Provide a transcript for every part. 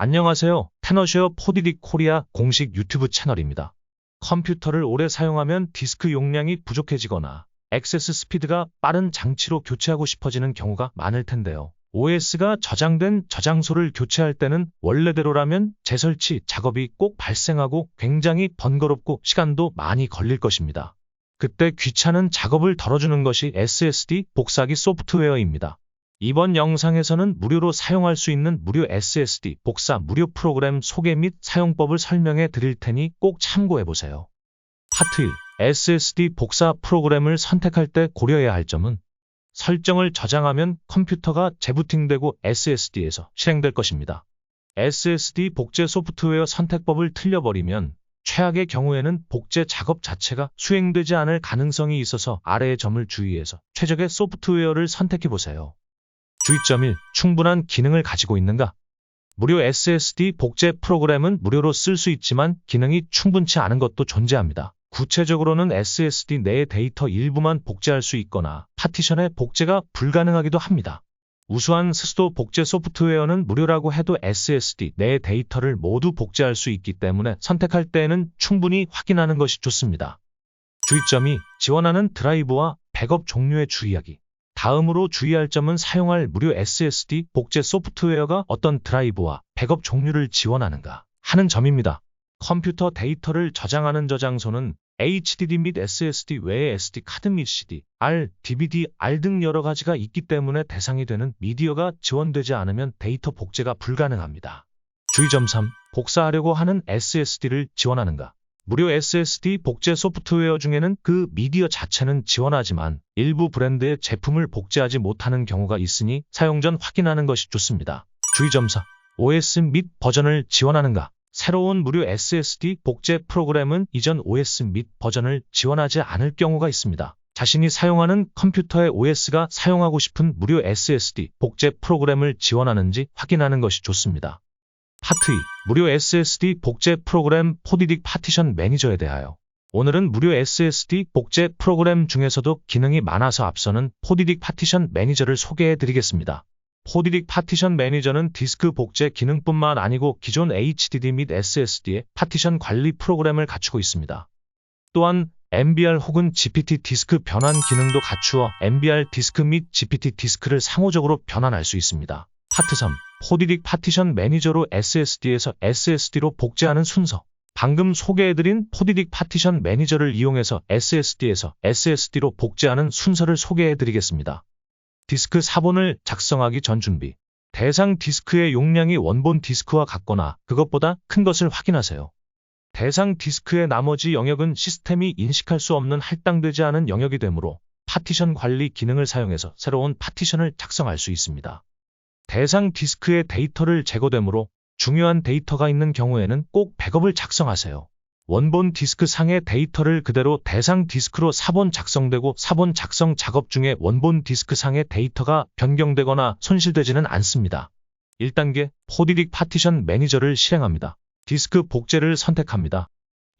안녕하세요. 테너쉐어 포디딕 코리아 공식 유튜브 채널입니다. 컴퓨터를 오래 사용하면 디스크 용량이 부족해지거나 액세스 스피드가 빠른 장치로 교체하고 싶어지는 경우가 많을 텐데요. OS가 저장된 저장소를 교체할 때는 원래대로라면 재설치 작업이 꼭 발생하고 굉장히 번거롭고 시간도 많이 걸릴 것입니다. 그때 귀찮은 작업을 덜어주는 것이 SSD 복사기 소프트웨어입니다. 이번 영상에서는 무료로 사용할 수 있는 무료 SSD 복사 무료 프로그램 소개 및 사용법을 설명해 드릴 테니 꼭 참고해 보세요. 파트 1. SSD 복사 프로그램을 선택할 때 고려해야 할 점은 설정을 저장하면 컴퓨터가 재부팅되고 SSD에서 실행될 것입니다. SSD 복제 소프트웨어 선택법을 틀려버리면 최악의 경우에는 복제 작업 자체가 수행되지 않을 가능성이 있어서 아래의 점을 주의해서 최적의 소프트웨어를 선택해 보세요. 주의점 1. 충분한 기능을 가지고 있는가? 무료 SSD 복제 프로그램은 무료로 쓸 수 있지만 기능이 충분치 않은 것도 존재합니다. 구체적으로는 SSD 내의 데이터 일부만 복제할 수 있거나 파티션의 복제가 불가능하기도 합니다. 우수한 스스도 복제 소프트웨어는 무료라고 해도 SSD 내의 데이터를 모두 복제할 수 있기 때문에 선택할 때에는 충분히 확인하는 것이 좋습니다. 주의점 2. 지원하는 드라이브와 백업 종류에 주의하기. 다음으로 주의할 점은 사용할 무료 SSD 복제 소프트웨어가 어떤 드라이브와 백업 종류를 지원하는가 하는 점입니다. 컴퓨터 데이터를 저장하는 저장소는 HDD 및 SSD 외에 SD 카드 및 CD, R, DVD, R 등 여러 가지가 있기 때문에 대상이 되는 미디어가 지원되지 않으면 데이터 복제가 불가능합니다. 주의점 3. 복사하려고 하는 SSD를 지원하는가? 무료 SSD 복제 소프트웨어 중에는 그 미디어 자체는 지원하지만 일부 브랜드의 제품을 복제하지 못하는 경우가 있으니 사용 전 확인하는 것이 좋습니다. 주의점 4. OS 및 버전을 지원하는가? 새로운 무료 SSD 복제 프로그램은 이전 OS 및 버전을 지원하지 않을 경우가 있습니다. 자신이 사용하는 컴퓨터의 OS가 사용하고 싶은 무료 SSD 복제 프로그램을 지원하는지 확인하는 것이 좋습니다. 파트 2. 무료 SSD 복제 프로그램 포디딕 파티션 매니저에 대하여. 오늘은 무료 SSD 복제 프로그램 중에서도 기능이 많아서 앞서는 포디딕 파티션 매니저를 소개해 드리겠습니다. 포디딕 파티션 매니저는 디스크 복제 기능뿐만 아니고 기존 HDD 및 SSD의 파티션 관리 프로그램을 갖추고 있습니다. 또한 MBR 혹은 GPT 디스크 변환 기능도 갖추어 MBR 디스크 및 GPT 디스크를 상호적으로 변환할 수 있습니다. 파트 3. 포디딕 파티션 매니저로 SSD에서 SSD로 복제하는 순서. 방금 소개해드린 포디딕 파티션 매니저를 이용해서 SSD에서 SSD로 복제하는 순서를 소개해드리겠습니다. 디스크 4본을 작성하기 전 준비. 대상 디스크의 용량이 원본 디스크와 같거나 그것보다 큰 것을 확인하세요. 대상 디스크의 나머지 영역은 시스템이 인식할 수 없는 할당되지 않은 영역이 되므로 파티션 관리 기능을 사용해서 새로운 파티션을 작성할 수 있습니다. 대상 디스크의 데이터를 제거되므로 중요한 데이터가 있는 경우에는 꼭 백업을 작성하세요. 원본 디스크 상의 데이터를 그대로 대상 디스크로 4본 작성되고 4본 작성 작업 중에 원본 디스크 상의 데이터가 변경되거나 손실되지는 않습니다. 1단계 포디딕 파티션 매니저를 실행합니다. 디스크 복제를 선택합니다.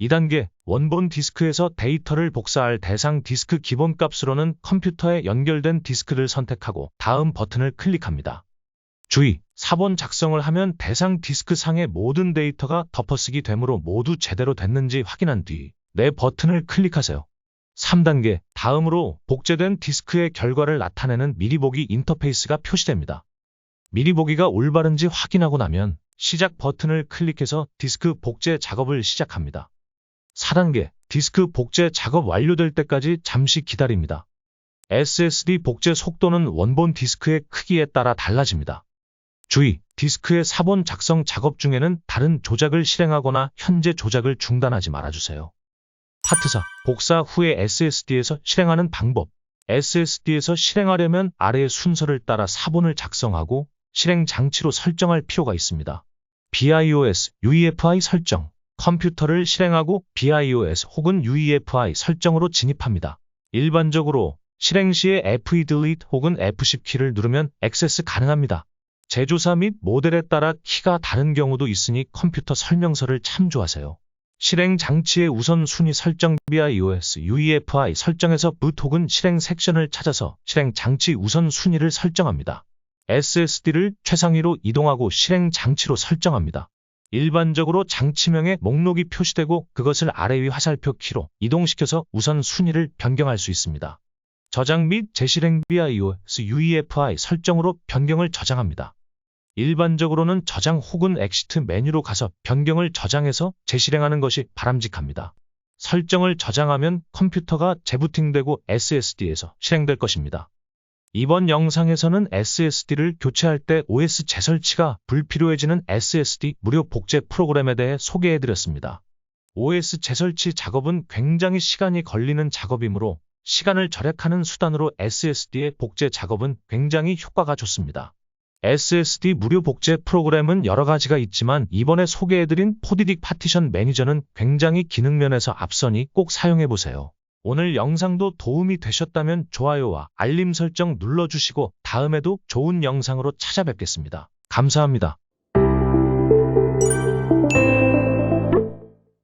2단계 원본 디스크에서 데이터를 복사할 대상 디스크 기본값으로는 컴퓨터에 연결된 디스크를 선택하고 다음 버튼을 클릭합니다. 주의! 4본 작성을 하면 대상 디스크 상의 모든 데이터가 덮어쓰기 되므로 모두 제대로 됐는지 확인한 뒤 네 버튼을 클릭하세요. 3단계 다음으로 복제된 디스크의 결과를 나타내는 미리 보기 인터페이스가 표시됩니다. 미리 보기가 올바른지 확인하고 나면 시작 버튼을 클릭해서 디스크 복제 작업을 시작합니다. 4단계 디스크 복제 작업 완료될 때까지 잠시 기다립니다. SSD 복제 속도는 원본 디스크의 크기에 따라 달라집니다. 주의! 디스크의 4본 작성 작업 중에는 다른 조작을 실행하거나 현재 조작을 중단하지 말아주세요. 파트 4. 복사 후에 SSD에서 실행하는 방법. SSD에서 실행하려면 아래의 순서를 따라 4본을 작성하고 실행 장치로 설정할 필요가 있습니다. BIOS, UEFI 설정. 컴퓨터를 실행하고 BIOS 혹은 UEFI 설정으로 진입합니다. 일반적으로 실행 시에 FE delete 혹은 F10 키를 누르면 액세스 가능합니다. 제조사 및 모델에 따라 키가 다른 경우도 있으니 컴퓨터 설명서를 참조하세요. 실행 장치의 우선순위 설정 BIOS, UEFI 설정에서 boot 혹은 실행 섹션을 찾아서 실행 장치 우선순위를 설정합니다. SSD를 최상위로 이동하고 실행 장치로 설정합니다. 일반적으로 장치명에 목록이 표시되고 그것을 아래 위 화살표 키로 이동시켜서 우선 순위를 변경할 수 있습니다. 저장 및 재실행 BIOS UEFI 설정으로 변경을 저장합니다. 일반적으로는 저장 혹은 엑시트 메뉴로 가서 변경을 저장해서 재실행하는 것이 바람직합니다. 설정을 저장하면 컴퓨터가 재부팅되고 SSD에서 실행될 것입니다. 이번 영상에서는 SSD를 교체할 때 OS 재설치가 불필요해지는 SSD 무료 복제 프로그램에 대해 소개해드렸습니다. OS 재설치 작업은 굉장히 시간이 걸리는 작업이므로 시간을 절약하는 수단으로 SSD의 복제 작업은 굉장히 효과가 좋습니다. SSD 무료 복제 프로그램은 여러 가지가 있지만 이번에 소개해드린 포디딕 파티션 매니저는 굉장히 기능면에서 앞서니 꼭 사용해보세요. 오늘 영상도 도움이 되셨다면 좋아요와 알림 설정 눌러주시고 다음에도 좋은 영상으로 찾아뵙겠습니다. 감사합니다.